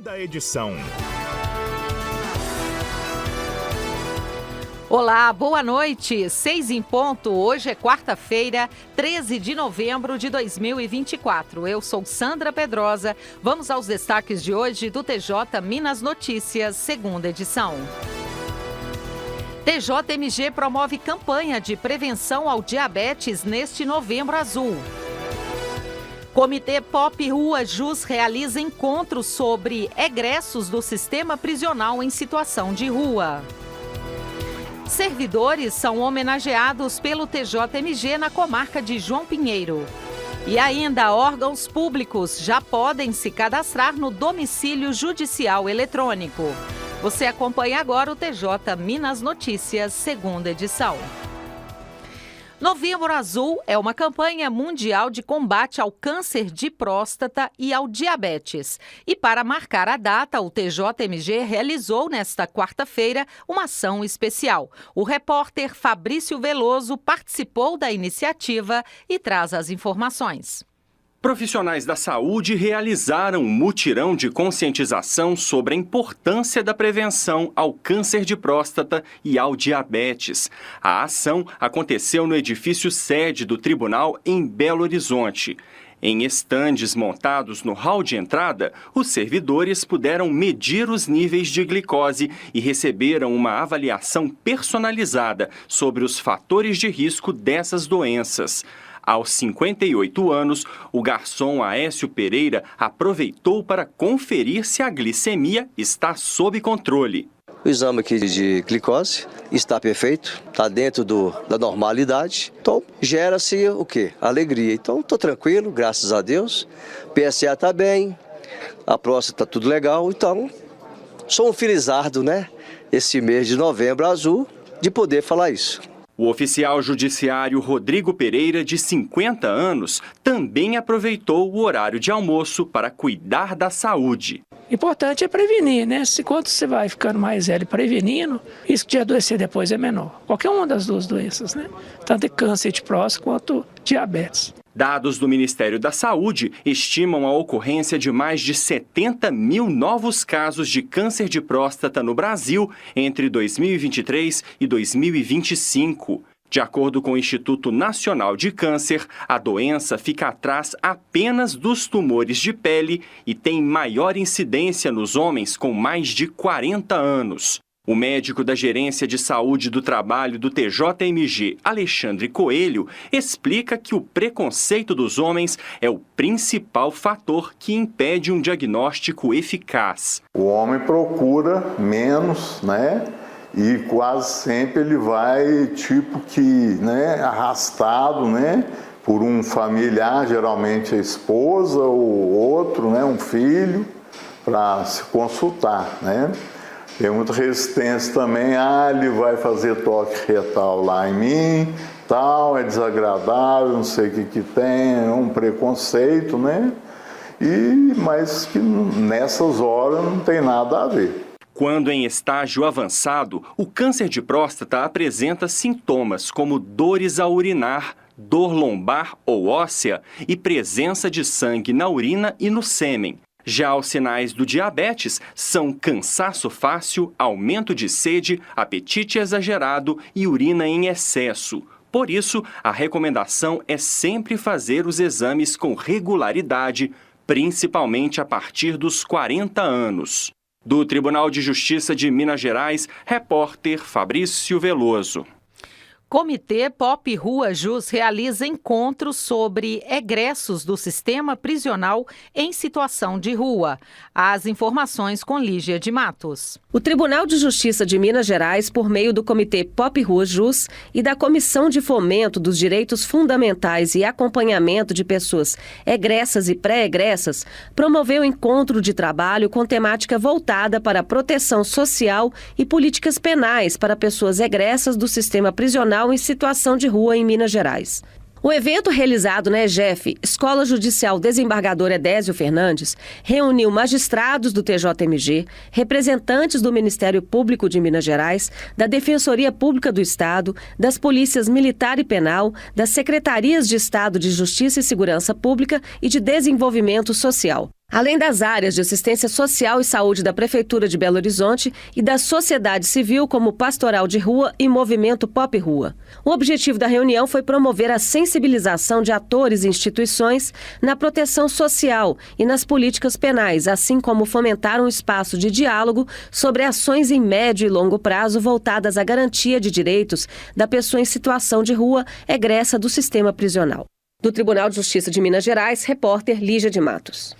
segunda edição. Olá, boa noite. 6 em ponto. Hoje é quarta-feira, 13 de novembro de 2024. Eu sou Sandra Pedrosa. Vamos aos destaques de hoje do TJ Minas Notícias, segunda edição. TJMG promove campanha de prevenção ao diabetes neste Novembro Azul. Comitê Pop Rua Jus realiza encontro sobre egressos do sistema prisional em situação de rua. Servidores são homenageados pelo TJMG na comarca de João Pinheiro. E ainda, órgãos públicos já podem se cadastrar no domicílio judicial eletrônico. Você acompanha agora o TJ Minas Notícias, segunda edição. Novembro Azul é uma campanha mundial de combate ao câncer de próstata e ao diabetes. E para marcar a data, o TJMG realizou nesta quarta-feira uma ação especial. O repórter Fabrício Veloso participou da iniciativa e traz as informações. Profissionais da saúde realizaram um mutirão de conscientização sobre a importância da prevenção ao câncer de próstata e ao diabetes. A ação aconteceu no edifício sede do tribunal em Belo Horizonte. Em estandes montados no hall de entrada, os servidores puderam medir os níveis de glicose e receberam uma avaliação personalizada sobre os fatores de risco dessas doenças. Aos 58 anos, o garçom Aécio Pereira aproveitou para conferir se a glicemia está sob controle. O exame aqui de glicose está perfeito, está dentro da normalidade. Então, gera-se o quê? Alegria. Então, estou tranquilo, graças a Deus. PSA está bem, a próstata está tudo legal. Então, sou um felizardo, né? Esse mês de Novembro Azul, de poder falar isso. O oficial judiciário Rodrigo Pereira, de 50 anos, também aproveitou o horário de almoço para cuidar da saúde. Importante é prevenir, né? Quando você vai ficando mais velho prevenindo, o risco de adoecer depois é menor. Qualquer uma das duas doenças, né? Tanto câncer de próstata quanto diabetes. Dados do Ministério da Saúde estimam a ocorrência de mais de 70 mil novos casos de câncer de próstata no Brasil entre 2023 e 2025. De acordo com o Instituto Nacional de Câncer, a doença fica atrás apenas dos tumores de pele e tem maior incidência nos homens com mais de 40 anos. O médico da Gerência de Saúde do Trabalho do TJMG, Alexandre Coelho, explica que o preconceito dos homens é o principal fator que impede um diagnóstico eficaz. O homem procura menos, né? E quase sempre ele vai, arrastado, né? Por um familiar, geralmente a esposa ou outro, né? Um filho, para se consultar, né? Tem muita resistência também, ele vai fazer toque retal lá em mim, tal, é desagradável, não sei o que tem, é um preconceito, né? Mas que nessas horas não tem nada a ver. Quando em estágio avançado, o câncer de próstata apresenta sintomas como dores ao urinar, dor lombar ou óssea e presença de sangue na urina e no sêmen. Já os sinais do diabetes são cansaço fácil, aumento de sede, apetite exagerado e urina em excesso. Por isso, a recomendação é sempre fazer os exames com regularidade, principalmente a partir dos 40 anos. Do Tribunal de Justiça de Minas Gerais, repórter Fabrício Veloso. Comitê Pop Rua Jus realiza encontros sobre egressos do sistema prisional em situação de rua. As informações com Lígia de Matos. O Tribunal de Justiça de Minas Gerais, por meio do Comitê Pop Rua Jus e da Comissão de Fomento dos Direitos Fundamentais e Acompanhamento de Pessoas Egressas e Pré-egressas, promoveu encontro de trabalho com temática voltada para a proteção social e políticas penais para pessoas egressas do sistema prisional em situação de rua em Minas Gerais. O evento, realizado na EGEF, Escola Judicial Desembargador Edésio Fernandes, reuniu magistrados do TJMG, representantes do Ministério Público de Minas Gerais, da Defensoria Pública do Estado, das Polícias Militar e Penal, das Secretarias de Estado de Justiça e Segurança Pública e de Desenvolvimento Social. Além das áreas de assistência social e saúde da Prefeitura de Belo Horizonte e da sociedade civil como Pastoral de Rua e Movimento Pop Rua. O objetivo da reunião foi promover a sensibilização de atores e instituições na proteção social e nas políticas penais, assim como fomentar um espaço de diálogo sobre ações em médio e longo prazo voltadas à garantia de direitos da pessoa em situação de rua egressa do sistema prisional. Do Tribunal de Justiça de Minas Gerais, repórter Lígia de Matos.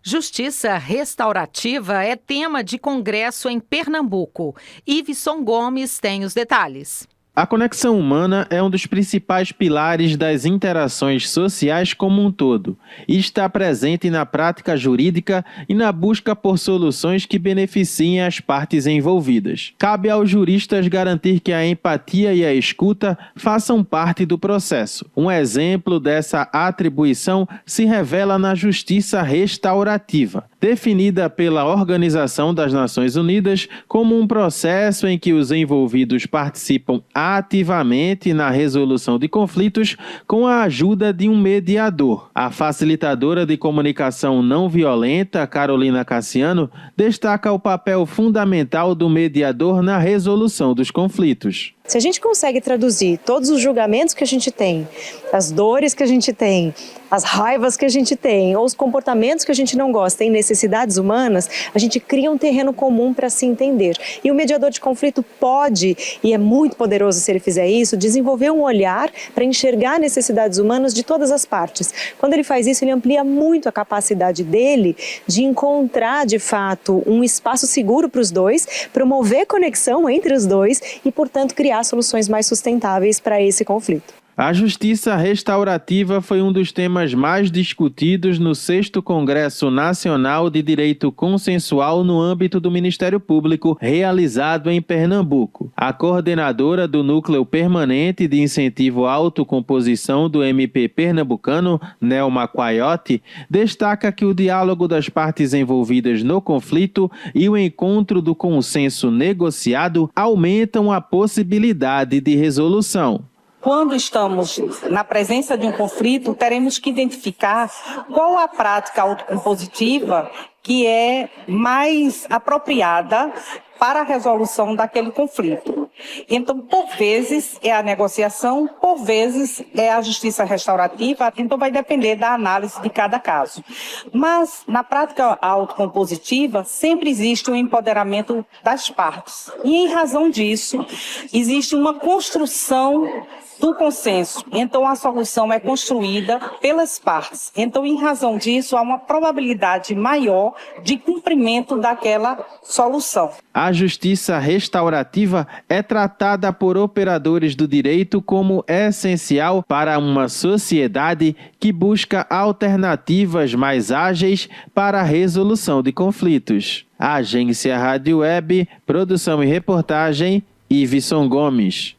Justiça restaurativa é tema de congresso em Pernambuco. Iveson Gomes tem os detalhes. A conexão humana é um dos principais pilares das interações sociais como um todo e está presente na prática jurídica e na busca por soluções que beneficiem as partes envolvidas. Cabe aos juristas garantir que a empatia e a escuta façam parte do processo. Um exemplo dessa atribuição se revela na justiça restaurativa, definida pela Organização das Nações Unidas como um processo em que os envolvidos participam ativamente na resolução de conflitos com a ajuda de um mediador. A facilitadora de comunicação não violenta, Carolina Cassiano, destaca o papel fundamental do mediador na resolução dos conflitos. Se a gente consegue traduzir todos os julgamentos que a gente tem, as dores que a gente tem, as raivas que a gente tem, ou os comportamentos que a gente não gosta em necessidades humanas, a gente cria um terreno comum para se entender. E o mediador de conflito pode, e é muito poderoso se ele fizer isso, desenvolver um olhar para enxergar necessidades humanas de todas as partes. Quando ele faz isso, ele amplia muito a capacidade dele de encontrar, de fato, um espaço seguro para os dois, promover conexão entre os dois e, portanto, criar soluções mais sustentáveis para esse conflito. A justiça restaurativa foi um dos temas mais discutidos no 6º Congresso Nacional de Direito Consensual no âmbito do Ministério Público, realizado em Pernambuco. A coordenadora do Núcleo Permanente de Incentivo à Autocomposição do MP pernambucano, Nelma Quaiotti, destaca que o diálogo das partes envolvidas no conflito e o encontro do consenso negociado aumentam a possibilidade de resolução. Quando estamos na presença de um conflito, teremos que identificar qual a prática autocompositiva que é mais apropriada para a resolução daquele conflito. Então, por vezes, é a negociação, por vezes, é a justiça restaurativa, então vai depender da análise de cada caso. Mas, na prática autocompositiva, sempre existe um empoderamento das partes. E, em razão disso, existe uma construção do consenso. Então, a solução é construída pelas partes. Então, em razão disso, há uma probabilidade maior de cumprimento daquela solução. A justiça restaurativa é tratada por operadores do direito como essencial para uma sociedade que busca alternativas mais ágeis para a resolução de conflitos. Agência Rádio Web, produção e reportagem, Iveson Gomes.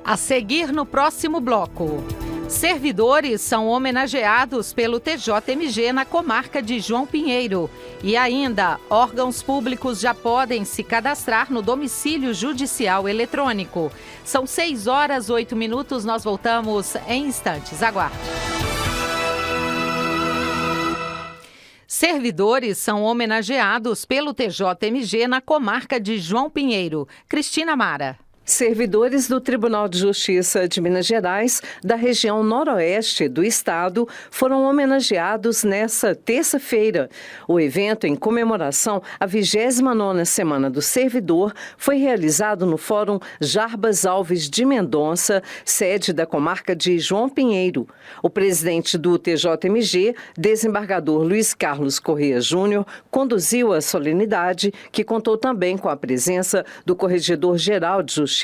A seguir no próximo bloco. Servidores são homenageados pelo TJMG na comarca de João Pinheiro. E ainda, órgãos públicos já podem se cadastrar no domicílio judicial eletrônico. São 6h08, nós voltamos em instantes. Aguarde. Servidores são homenageados pelo TJMG na comarca de João Pinheiro. Cristina Mara. Servidores do Tribunal de Justiça de Minas Gerais, da região noroeste do estado, foram homenageados nesta terça-feira. O evento, em comemoração à 29ª Semana do Servidor, foi realizado no Fórum Jarbas Alves de Mendonça, sede da comarca de João Pinheiro. O presidente do TJMG, desembargador Luiz Carlos Corrêa Júnior, conduziu a solenidade, que contou também com a presença do Corregedor-Geral de Justiça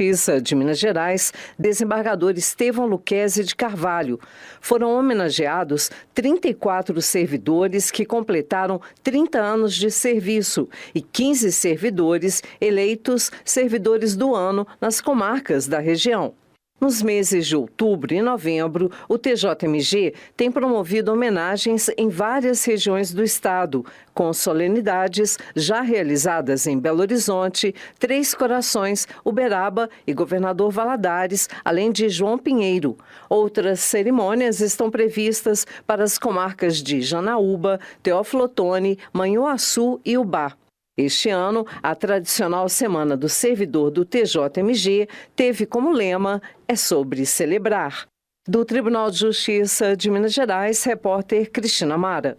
de Minas Gerais, desembargador Estevão Luquezzi de Carvalho. Foram homenageados 34 servidores que completaram 30 anos de serviço e 15 servidores eleitos servidores do ano nas comarcas da região. Nos meses de outubro e novembro, o TJMG tem promovido homenagens em várias regiões do estado, com solenidades já realizadas em Belo Horizonte, Três Corações, Uberaba e Governador Valadares, além de João Pinheiro. Outras cerimônias estão previstas para as comarcas de Janaúba, Teófilo Otoni, Manhuaçu e Ubá. Este ano, a tradicional Semana do Servidor do TJMG teve como lema "É sobre celebrar". Do Tribunal de Justiça de Minas Gerais, repórter Cristina Mara.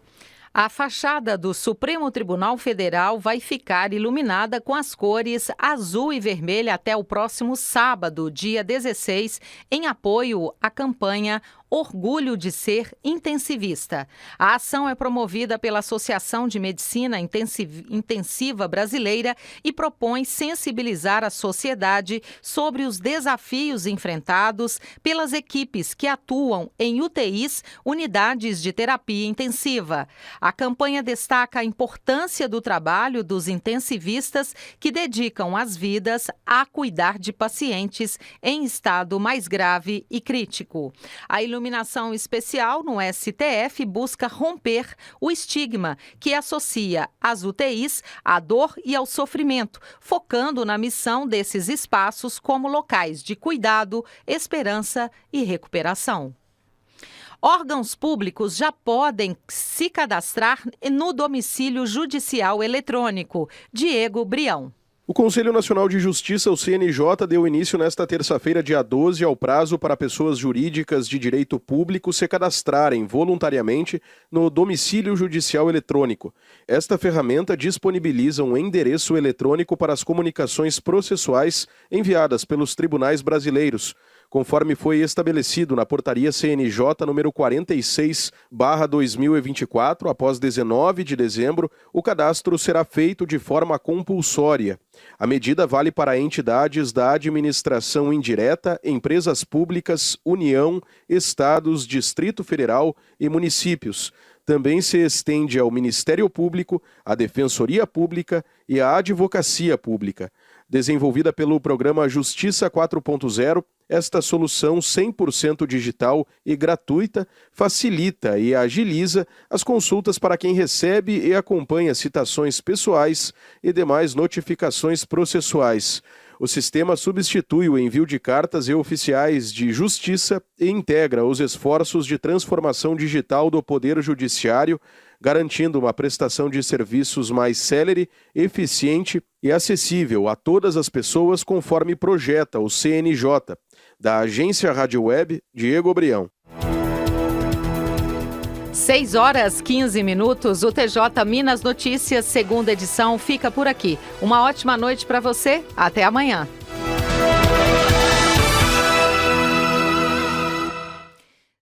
A fachada do Supremo Tribunal Federal vai ficar iluminada com as cores azul e vermelha até o próximo sábado, dia 16, em apoio à campanha Orgulho de Ser Intensivista. A ação é promovida pela Associação de Medicina Intensiva Brasileira e propõe sensibilizar a sociedade sobre os desafios enfrentados pelas equipes que atuam em UTIs, unidades de terapia intensiva. A campanha destaca a importância do trabalho dos intensivistas que dedicam as vidas a cuidar de pacientes em estado mais grave e crítico. A iluminação especial no STF busca romper o estigma que associa as UTIs à dor e ao sofrimento, focando na missão desses espaços como locais de cuidado, esperança e recuperação. Órgãos públicos já podem se cadastrar no domicílio judicial eletrônico. Diego Brião. O Conselho Nacional de Justiça, o CNJ, deu início nesta terça-feira, dia 12, ao prazo para pessoas jurídicas de direito público se cadastrarem voluntariamente no domicílio judicial eletrônico. Esta ferramenta disponibiliza um endereço eletrônico para as comunicações processuais enviadas pelos tribunais brasileiros, conforme foi estabelecido na Portaria CNJ número 46/2024, após 19 de dezembro, o cadastro será feito de forma compulsória. A medida vale para entidades da administração indireta, empresas públicas, União, estados, Distrito Federal e municípios. Também se estende ao Ministério Público, à Defensoria Pública e à Advocacia Pública. Desenvolvida pelo programa Justiça 4.0, esta solução 100% digital e gratuita facilita e agiliza as consultas para quem recebe e acompanha citações pessoais e demais notificações processuais. O sistema substitui o envio de cartas e oficiais de justiça e integra os esforços de transformação digital do Poder Judiciário, garantindo uma prestação de serviços mais célere, eficiente e acessível a todas as pessoas conforme projeta o CNJ. Da Agência Rádio Web, Diego Brião. 6h15. O TJ Minas Notícias, segunda edição, fica por aqui. Uma ótima noite para você. Até amanhã.